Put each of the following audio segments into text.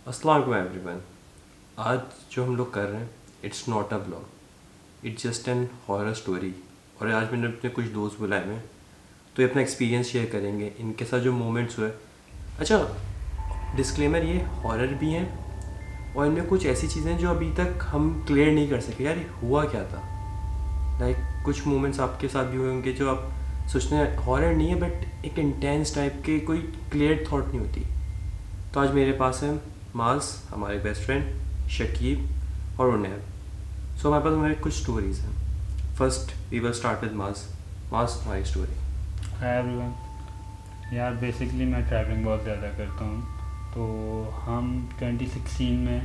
अस्सलाम वालेकुम एवरीवन। आज जो हम लोग कर रहे हैं it's not a blog, it's just an horror story. और आज मैंने अपने कुछ दोस्त बुलाए हुए हैं तो ये अपना एक्सपीरियंस शेयर करेंगे, इनके साथ जो मोमेंट्स हुए। अच्छा, डिस्क्लेमर, ये हॉरर भी हैं और इनमें कुछ ऐसी चीज़ें जो अभी तक हम क्लियर नहीं कर सके यार ये हुआ क्या था। कुछ मोमेंट्स आपके साथ भी हुए होंगे जो आप सोचते हैं हॉरर नहीं है बट एक इंटेंस टाइप के, कोई क्लियर थॉट नहीं होती। तो आज मेरे पास है माज, हमारे बेस्ट फ्रेंड, शकीब और उनैब। सो हमारे पास हमारे कुछ स्टोरीज हैं। First we will start with Maaz. Maaz, हमारी स्टोरी। Hi everyone. यार बेसिकली मैं ट्रैवलिंग बहुत ज़्यादा करता हूँ। तो हम 2016 में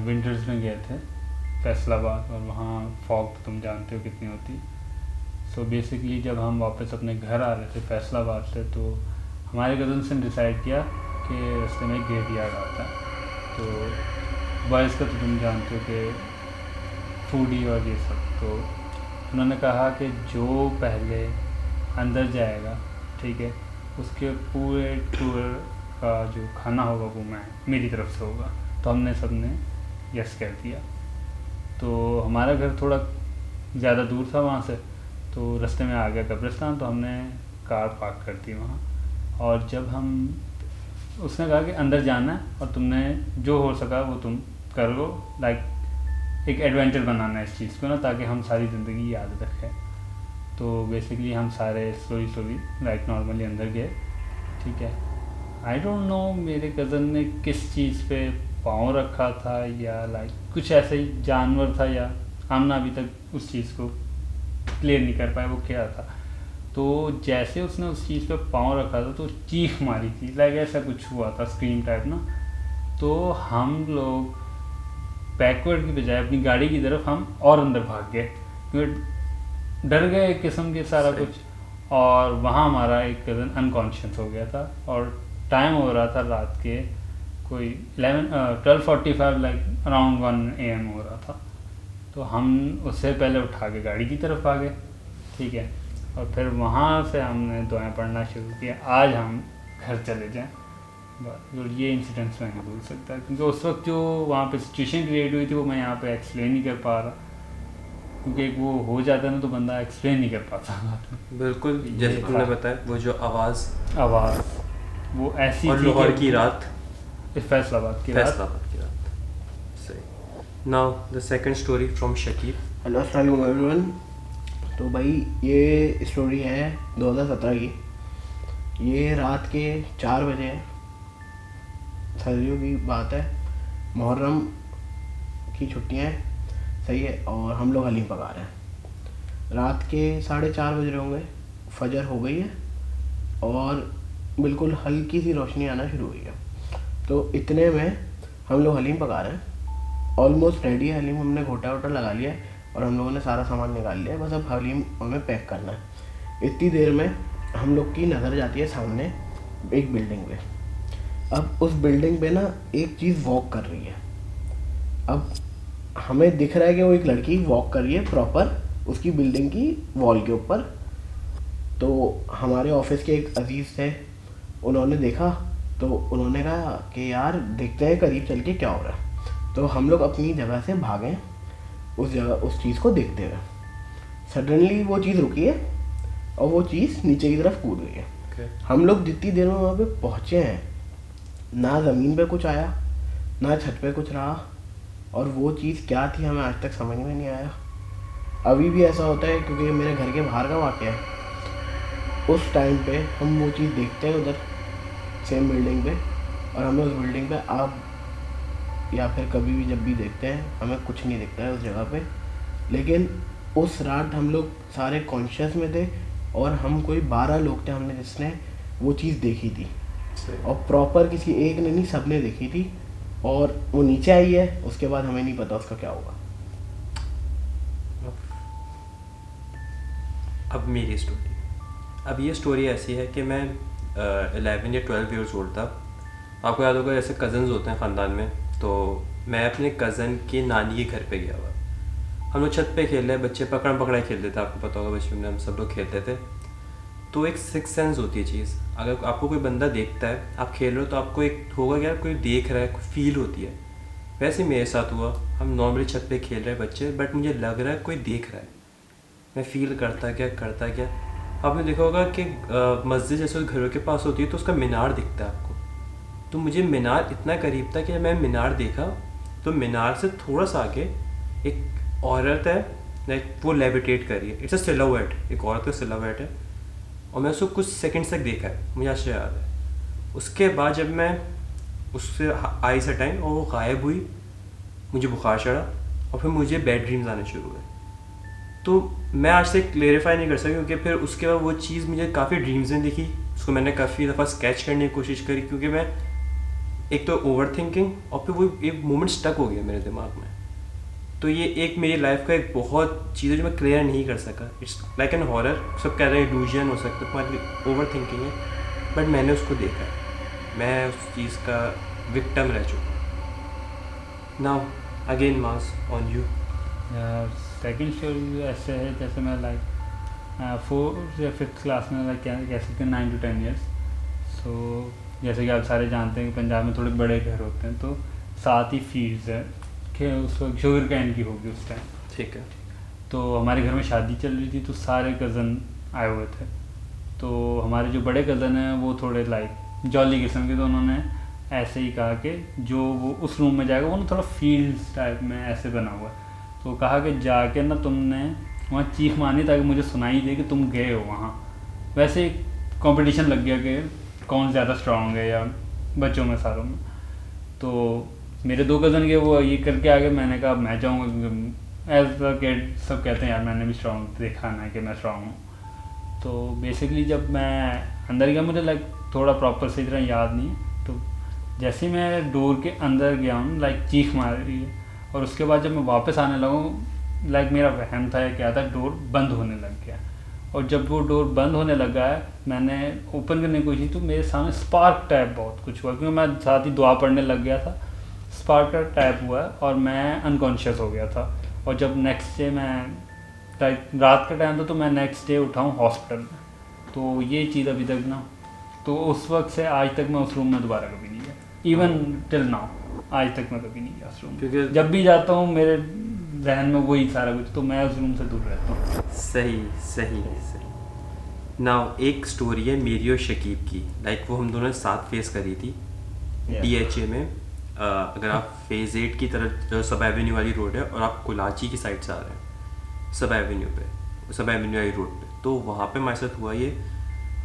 विंटर्स में गए थे फैसलाबाद, और वहाँ फॉग तो तुम जानते हो कितनी होती। सो बेसिकली जब हम वापस अपने घर आ रहे थे फैसलाबाद से, तो हमारे कज़न ने डिसाइड किया कि रास्ते में ग्रेवयार्ड आता है। तो बॉयज़ का तो तुम जानते हो कि फूडी और ये सब। तो उन्होंने कहा कि जो पहले अंदर जाएगा, ठीक है, उसके पूरे टूर का जो खाना होगा वो मेरी तरफ से होगा। तो हमने सब ने यस कर दिया। तो हमारा घर थोड़ा ज़्यादा दूर था वहाँ से, तो रास्ते में आ गया कब्रिस्तान, तो हमने कार पार्क कर दी वहाँ। और जब हम उसने कहा कि अंदर जाना है और तुमने जो हो सका वो तुम कर लो, एक एडवेंचर बनाना है इस चीज़ को ना, ताकि हम सारी ज़िंदगी याद रखें। तो बेसिकली हम सारे स्लोली नॉर्मली अंदर गए, ठीक है। आई डोंट नो मेरे कज़न ने किस चीज़ पे पाँव रखा था, या कुछ ऐसे ही जानवर था, या हम ना अभी तक उस चीज़ को क्लियर नहीं कर पाए वो क्या था। तो जैसे उसने उस चीज़ पे पाँव रखा था तो चीख मारी थी, ऐसा कुछ हुआ था, स्क्रीम टाइप ना। तो हम लोग बैकवर्ड की बजाय अपनी गाड़ी की तरफ हम और अंदर भाग गए, क्योंकि डर गए एक किस्म के सारा कुछ। और वहाँ हमारा एक कज़न अनकॉन्शियस हो गया था, और टाइम हो रहा था रात के कोई 12:45, अराउंड 1 AM हो रहा था। तो हम उससे पहले उठा के गाड़ी की तरफ आ गए, ठीक है। और फिर वहाँ से हमने दुआएं पढ़ना शुरू किया, आज हम घर चले जाएं। और ये इंसिडेंट्स मैं नहीं भूल सकता, क्योंकि उस वक्त जो वहाँ पे सिचुएशन क्रिएट हुई थी वो मैं यहाँ पे एक्सप्लेन नहीं कर पा रहा, क्योंकि वो हो जाता ना तो बंदा एक्सप्लेन नहीं कर पाता। बिल्कुल जैसे तुमने बताया, वो जो आवाज़ वो ऐसी और थी लाहौर कि की रात, फैसलाबाद की रात। फैसलाबाद की रात। सही। Now the second story from Shakib. Hello अस्सलाम वालेकुम एवरीवन। तो भाई ये स्टोरी है 2017 की। ये रात के 4 बजे है, सर्दियों की बात है, मुहर्रम की छुट्टियां हैं, सही है। और हम लोग हलीम पका रहे हैं। रात के 4:30 बज रहे होंगे, फजर हो गई है और बिल्कुल हल्की सी रोशनी आना शुरू हुई है। तो इतने में हम लोग हलीम पका रहे हैं, ऑलमोस्ट रेडी है हलीम, हमने घोटा वोटा लगा लिया है और हम लोगों ने सारा सामान निकाल लिया है, बस अब हलीम हमें पैक करना है। इतनी देर में हम लोग की नज़र जाती है सामने एक बिल्डिंग पे। अब उस बिल्डिंग पे ना एक चीज़ वॉक कर रही है। अब हमें दिख रहा है कि वो एक लड़की वॉक कर रही है प्रॉपर उसकी बिल्डिंग की वॉल के ऊपर। तो हमारे ऑफिस के एक अजीज़ थे, उन्होंने देखा, तो उन्होंने कहा कि यार देखते हैं करीब चल के क्या हो रहा है। तो हम लोग अपनी जगह से भागे उस जगह, उस चीज़ को देखते हुए। सडनली वो चीज़ रुकी है और वो चीज़ नीचे की तरफ कूद गई है। हम लोग जितनी देर में वहाँ पे पहुँचे हैं, ना ज़मीन पे कुछ आया ना छत पे कुछ रहा, और वो चीज़ क्या थी हमें आज तक समझ में नहीं आया। अभी भी ऐसा होता है, क्योंकि मेरे घर के बाहर का वाक़या है। उस टाइम पे हम वो चीज़ देखते हैं उधर सेम बिल्डिंग पे, और हमें उस बिल्डिंग पे आप या फिर कभी भी जब भी देखते हैं हमें कुछ नहीं दिखता है उस जगह पे। लेकिन उस रात हम लोग सारे कॉन्शियस में थे, और हम कोई 12 लोग थे हमने जिसने वो चीज़ देखी थी। और प्रॉपर किसी एक ने नहीं, सब ने देखी थी। और वो नीचे आई है, उसके बाद हमें नहीं पता उसका क्या होगा। अब मेरी स्टोरी। अब ये स्टोरी ऐसी है कि मैं 11 या 12 ईयर्स ओल्ड था। आपको याद होगा जैसे कज़न्स होते हैं ख़ानदान में, तो मैं अपने कज़न के नानी के घर पे गया हुआ। हम लोग छत पे खेल रहे, बच्चे पकड़म पकड़ाई खेलते थे, आपको पता होगा बचपन में हम सब लोग खेलते थे। तो एक सिक्स सेंस होती है चीज़। अगर आपको कोई बंदा देखता है, आप खेल रहे हो, तो आपको एक होगा कि यार कोई देख रहा है, कोई फील होती है। वैसे मेरे साथ हुआ, हम नॉर्मली छत पे खेल रहे हैं बच्चे, बट मुझे लग रहा है कोई देख रहा है। मैं फील करता क्या। आपने देखा होगा कि मस्जिद जैसे घरों के पास होती है तो उसका मीनार दिखता है आपको, तो मुझे मीनार इतना करीब था कि मैं मीनार देखा तो मीनार से थोड़ा सा आगे एक औरत है, लाइक वो लेविटेट कर रही है। इट्स अ सिलहूट, एक औरत का सिलहूट है, और मैं उसको कुछ सेकंड्स तक देखा है, मुझे आज याद है। उसके बाद जब मैं उससे आईज हटाई और वो गायब हुई, मुझे बुखार चढ़ा और फिर मुझे बैड ड्रीम्स आने शुरू हुए। तो मैं आज से क्लेरिफाई नहीं कर सकता, क्योंकि फिर उसके बाद वो चीज़ मुझे काफ़ी ड्रीम्स में दिखी, उसको मैंने काफ़ी दफ़ा स्केच करने की कोशिश करी, क्योंकि मैं एक तो ओवर थिंकिंग और फिर वो एक मोमेंट स्टक हो गया मेरे दिमाग में। तो ये एक मेरी लाइफ का एक बहुत चीज़ है जो मैं क्लियर नहीं कर सका। इट्स लाइक एन हॉरर, सब कह रहे हैं इल्यूजन हो सकता है, तुम्हारी ओवर थिंकिंग है, बट मैंने उसको देखा है, मैं उस चीज़ का विक्टिम रह चुका। Now again mass on you. यार सेकंड स्टोरी ऐसे है जैसे मैं लाइक 4th या 5th क्लास में, लाइक कह सकते हैं 9 to 10 years। सो जैसे कि आप सारे जानते हैं कि पंजाब में थोड़े बड़े घर होते हैं, तो साथ ही फील्ड्स है कि उस वक्त शुगर कैन की होगी उस टाइम। ठीक है। तो हमारे घर में शादी चल रही थी, तो सारे कज़न आए हुए थे। तो हमारे जो बड़े कज़न हैं वो थोड़े लाइक जॉली किस्म के, तो उन्होंने ऐसे ही कहा कि जो वो उस रूम में जाएगा वो ना थोड़ा फील्ड्स टाइप में ऐसे बना हुआ है, तो कहा कि जाके ना तुमने वहाँ चीख मारनी ताकि मुझे सुनाई दे कि तुम गए हो वहाँ। वैसे कंपटीशन लग गया कि कौन ज़्यादा स्ट्रांग है या बच्चों में सारों में। तो मेरे 2 कज़न के वो ये करके आ गए, मैंने कहा मैं जाऊँगा। एज द किड सब कहते हैं यार मैंने भी स्ट्रांग देखा ना कि मैं स्ट्रांग हूँ। तो बेसिकली जब मैं अंदर गया, मुझे लाइक थोड़ा प्रॉपर सही तरह याद नहीं है, तो जैसे ही मैं डोर के अंदर गया हूँ लाइक चीख मार रही है, और उसके बाद जब मैं वापस आने लगा लाइक मेरा वहम था या क्या था, डोर बंद होने लग गया। और जब वो डोर बंद होने लगा है, मैंने ओपन करने की कोशिश, तो मेरे सामने स्पार्क टाइप बहुत कुछ हुआ, क्योंकि मैं साथ ही दुआ पढ़ने लग गया था। स्पार्क टाइप हुआ और मैं अनकॉन्शियस हो गया था। और जब नेक्स्ट डे मैं लाइक रात का टाइम था, तो मैं नेक्स्ट डे उठा हूँ हॉस्पिटल में। तो ये चीज़ अभी तक ना, तो उस वक्त से आज तक मैं उस रूम में दोबारा कभी नहीं गया, इवन टिल नाउ आज तक मैं कभी नहीं गया उस रूम में, क्योंकि जब भी जाता हूँ मेरे जहन में वही सारा कुछ, तो मैं उस रूम से दूर रहता हूँ। सही। नाउ एक स्टोरी है मेरी और शकीब की, लाइक वो हम दोनों ने साथ फेस करी थी DHA में। अगर आप फेज़ 8 की तरफ जो सब एवेन्यू वाली रोड है और आप कोलाची की साइड से आ रहे हैं सब एवेन्यू वाली रोड पे, तो वहाँ पे हमारे साथ हुआ ये।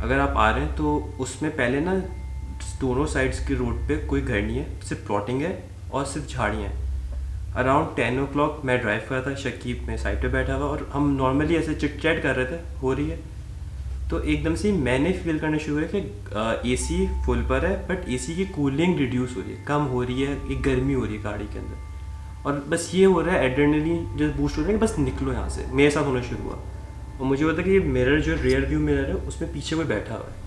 अगर आप आ रहे हैं तो उसमें पहले ना दोनों साइड्स की रोड पे कोई घर नहीं है, सिर्फ प्लॉटिंग है और सिर्फ झाड़ियाँ हैं। अराउंड 10 o'clock मैं ड्राइव कर रहा था, शकीब में साइड पे बैठा हुआ, और हम नॉर्मली ऐसे चिट चैट कर रहे थे, हो रही है। तो एकदम से मैंने फील करना शुरू किया कि AC फुल पर है, बट AC की कूलिंग रिड्यूस हो रही है, कम हो रही है, एक गर्मी हो रही है गाड़ी के अंदर, और बस ये हो रहा है एड्रेनलिन जो बूस्ट हो रहा है कि बस निकलो यहाँ से। मेरे साथ होना शुरू हुआ, और मुझे होता कि ये मिरर जो रियर व्यू मिरर है उसमें पीछे कोई बैठा हुआ है।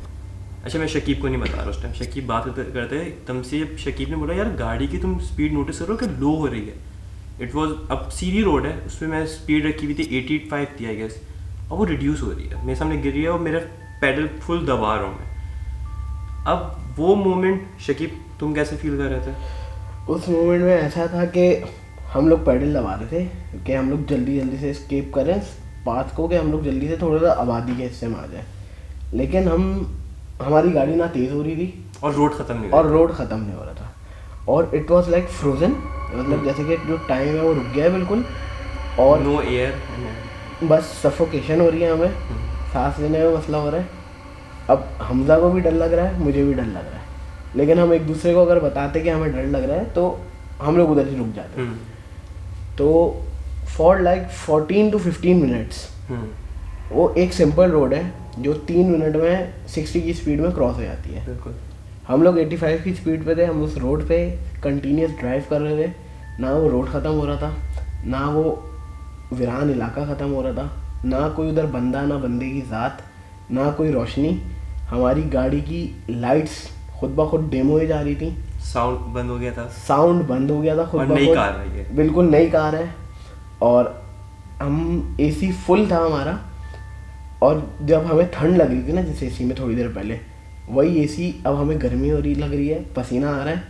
अच्छा, मैं शकीब को नहीं बता रहा उस टाइम, शकीब बात करते हैं, एकदम से शकीब ने बोला यार गाड़ी की तुम स्पीड नोटिस करो कि लो हो रही है। इट वॉज अब सीधी रोड है, उसमें मैं स्पीड रखी हुई थी 85 थी आई गेस, और वो रिड्यूस हो रही है, मेरे सामने गिर रही है और मेरा पैडल फुल दबा रहा हूँ मैं। अब वो मोमेंट शकीब तुम कैसे फील कर रहे थे? उस मोमेंट में ऐसा था कि हम लोग पैडल दबा रहे थे कि हम लोग जल्दी से एस्केप करें पाथ को, कि हम लोग जल्दी से थोड़ा सा आबादी के हिस्से में आ जाए, लेकिन हमारी गाड़ी ना तेज़ हो रही थी और रोड ख़त्म नहीं हो रहा था, और इट वाज लाइक फ्रोजन, मतलब जैसे कि जो टाइम है वो रुक गया है बिल्कुल, और नो एयर, बस सफोकेशन हो रही है, हमें सांस लेने में मसला हो रहा है। अब हमजा को भी डर लग रहा है, मुझे भी डर लग रहा है, लेकिन हम एक दूसरे को अगर बताते कि हमें डर लग रहा है तो हम लोग उधर ही रुक जाते। तो फॉर लाइक 14 to 15 मिनट्स वो एक सिंपल रोड है जो 3 मिनट में 60 की स्पीड में क्रॉस हो जाती है। बिल्कुल। हम लोग 85 की स्पीड पे थे, हम उस रोड पे कंटिन्यूस ड्राइव कर रहे थे, ना वो रोड ख़त्म हो रहा था, ना वो वीरान इलाका ख़त्म हो रहा था, ना कोई उधर बंदा, ना बंदे की ज़ात, ना कोई रोशनी। हमारी गाड़ी की लाइट्स खुद ब खुद डिम होए जा रही थी, साउंड बंद हो गया था खुद और ब नई खुद, कार है ये, बिल्कुल नई कार है, और हम AC फुल था हमारा, और जब हमें ठंड लग रही थी ना जिस एसी में थोड़ी देर पहले, वही एसी अब हमें गर्मी हो रही लग रही है, पसीना आ रहा है,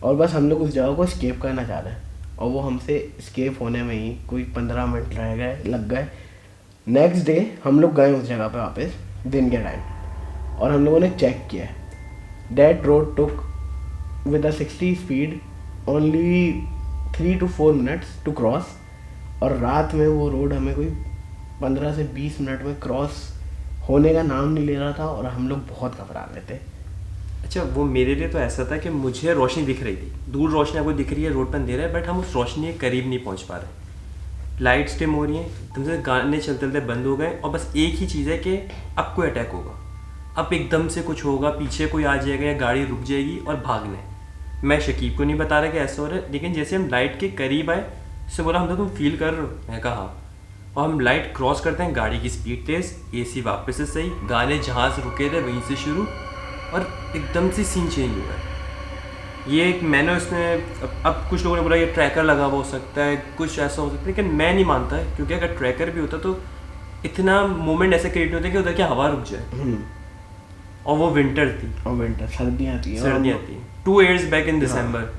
और बस हम लोग उस जगह को स्केप करना चाह रहे हैं, और वो हमसे स्केप होने में ही कोई 15 मिनट लग गए। नेक्स्ट डे हम लोग गए उस जगह पे वापस दिन के टाइम, और हम लोगों ने चेक किया that road took with a 60 speed only 3 to 4 minutes to cross, और रात में वो रोड हमें कोई 15 से 20 मिनट में क्रॉस होने का नाम नहीं ले रहा था, और हम लोग बहुत घबरा रहे थे। अच्छा, वो मेरे लिए तो ऐसा था कि मुझे रोशनी दिख रही थी, दूर रोशनी आपको दिख रही है, रोड पर अंधेरा है, बट हम उस रोशनी के करीब नहीं पहुंच पा रहे। लाइट्स डिम हो रही हैं, एकदम से गाने चलते चलते बंद हो गए, और बस एक ही चीज़ है कि अब कोई अटैक होगा, अब एकदम से कुछ होगा, पीछे कोई आ जाएगा या गाड़ी रुक जाएगी और भागना है। मैं शकीब को नहीं बता रहा कि ऐसा हो रहा है, लेकिन जैसे हम लाइट के करीब आए, उससे बोला हम तो तुम फील कर रहे हो, मैं कहा हाँ। और हम लाइट क्रॉस करते हैं, गाड़ी की स्पीड तेज़, एसी वापस से सही, गाने जहाँ से रुके थे वहीं से शुरू, और एकदम से सीन चेंज हुआ है। ये एक मैंने उसमें अब कुछ लोगों ने बोला ये ट्रैकर लगा हुआ हो सकता है, कुछ ऐसा हो सकता है, लेकिन मैं नहीं मानता है, क्योंकि अगर ट्रैकर भी होता तो इतना मोमेंट ऐसे क्रिएट होता है कि उधर की हवा रुक जाए। और वो विंटर थी, और विंटर सर्दियाँ थी, सर्दियाँ थी 2 years बैक इन दिसंबर।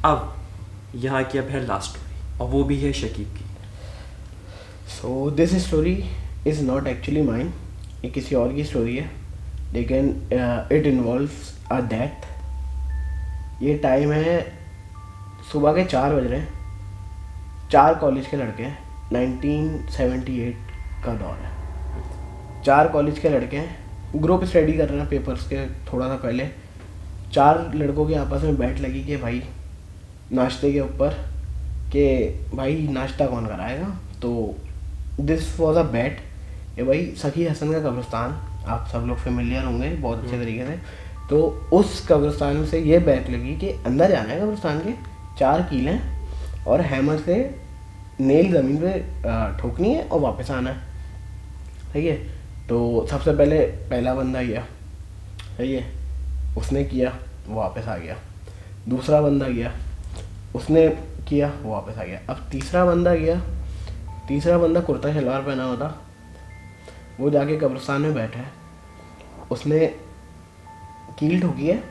अब यहाँ की अब है लास्ट स्टोरी, और वो भी है शकीब की। So this story is not actually mine, ये किसी और की स्टोरी है, लेकिन इट इन्वॉल्व्स अ डेथ। ये टाइम है सुबह के 4 बज रहे हैं, 4 कॉलेज के लड़के हैं, 1978 का दौर है, 4 कॉलेज के लड़के हैं, ग्रुप स्टडी कर रहे हैं पेपर्स के थोड़ा सा पहले। 4 लड़कों की आपस में बैठ लगी कि भाई नाश्ते के ऊपर कि भाई नाश्ता कौन कराएगा। तो दिस वॉज अ बैट, ये भाई सखी हसन का कब्रिस्तान, आप सब लोग फेमिलियर होंगे बहुत अच्छे तरीके से। तो उस कब्रिस्तान से ये बैट लगी कि अंदर जाना है कब्रिस्तान के, 4 कीलें और हैमर से नेल ज़मीन पे ठोकनी है और वापस आना है, ठीक है। तो सबसे पहले पहला बंदा गया, सही है, उसने किया, वो वापस आ गया। दूसरा बंदा गया, उसने किया, वो वापस आ गया। अब तीसरा बंदा गया, तीसरा बंदा कुर्ता शलवार पहना हुआ था, वो जाके कब्रिस्तान में बैठा है, उसने कील ठोकी है,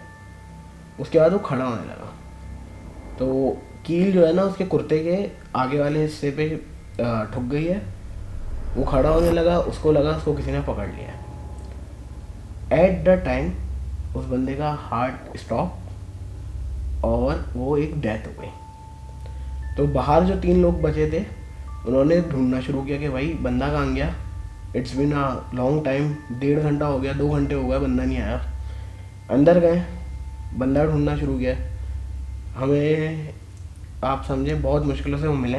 उसके बाद वो खड़ा होने लगा। तो कील जो है ना उसके कुर्ते के आगे वाले हिस्से पे ठुक गई है, वो खड़ा होने लगा, उसको लगा उसको किसी ने पकड़ लिया। एट द टाइम उस बंदे का हार्ट स्टॉप और वो एक डेथ हो गई। तो बाहर जो 3 लोग बचे थे उन्होंने ढूंढना शुरू किया कि भाई बंदा कहाँ गया, it's been a long time, 1.5 घंटा हो गया, 2 घंटे हो गए, बंदा नहीं आया। अंदर गए, बंदा ढूंढना शुरू किया, हमें आप समझे बहुत मुश्किलों से वो मिले।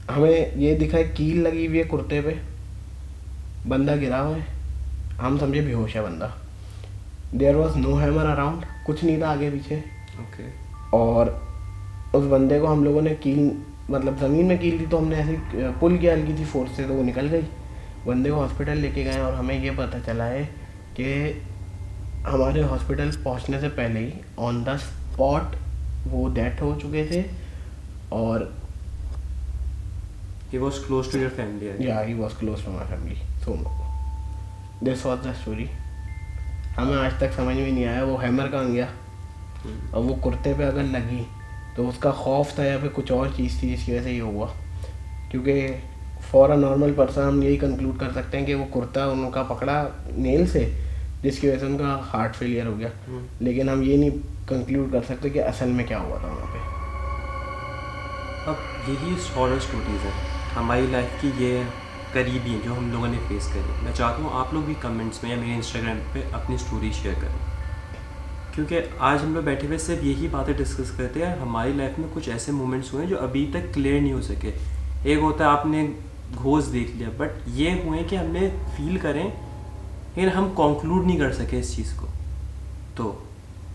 हमें ये दिखा है कील लगी हुई है कुर्ते पे, बंदा गिरा हुआ है, हम समझे बेहोश है बंदा। There was no hammer around, कुछ नहीं था आगे पीछे। ओके। और उस बंदे को हम लोगों ने कील, मतलब ज़मीन में कील थी तो हमने ऐसे पुल किया हल्की सी फोर्स से, तो वो निकल गई। बंदे को हॉस्पिटल लेके गए और हमें ये पता चला है कि हमारे हॉस्पिटल पहुंचने से पहले ही ऑन द स्पॉट वो डेथ हो चुके थे। और He was close to your family, I think. Yeah he was close to my family. So this was the story. हमें आज तक समझ में नहीं आया वो हैमर कहाँ गया, और वो कुर्ते पे अगर लगी तो उसका खौफ था या फिर कुछ और चीज़ थी जिसकी वजह से ये हुआ। क्योंकि फॉर अ नॉर्मल पर्सन हम यही कंक्लूड कर सकते हैं कि वो कुर्ता उनका पकड़ा नेल से, जिसकी वजह से उनका हार्ट फेलियर हो गया। लेकिन हम ये नहीं कंक्लूड कर सकते कि असल में क्या हुआ था वहाँ पे। अब यही हॉरर स्टोरीज हैं हमारी लाइफ की, ये करीबी हैं जो हम लोगों ने फेस करी। मैं चाहता हूँ आप लोग भी कमेंट्स में या मेरे इंस्टाग्राम पे अपनी स्टोरी शेयर करें, क्योंकि आज हम लोग बैठे हुए सिर्फ यही बातें डिस्कस करते हैं। हमारी लाइफ में कुछ ऐसे मोमेंट्स हुए हैं जो अभी तक क्लियर नहीं हो सके। एक होता है आपने घोष देख लिया, बट ये हुए कि हमने फील करें लेकिन हम कंक्लूड नहीं कर सके इस चीज़ को। तो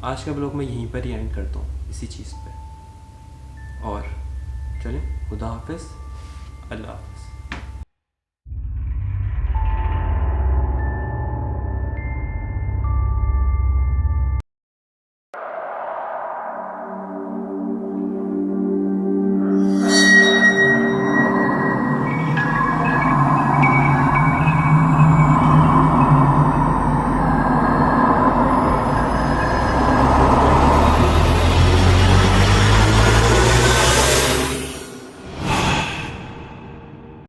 आज का ब्लॉग मैं यहीं पर ही एंड करता हूँ इसी चीज़ पे। और चलें, खुदा हाफिज़, अल्लाह।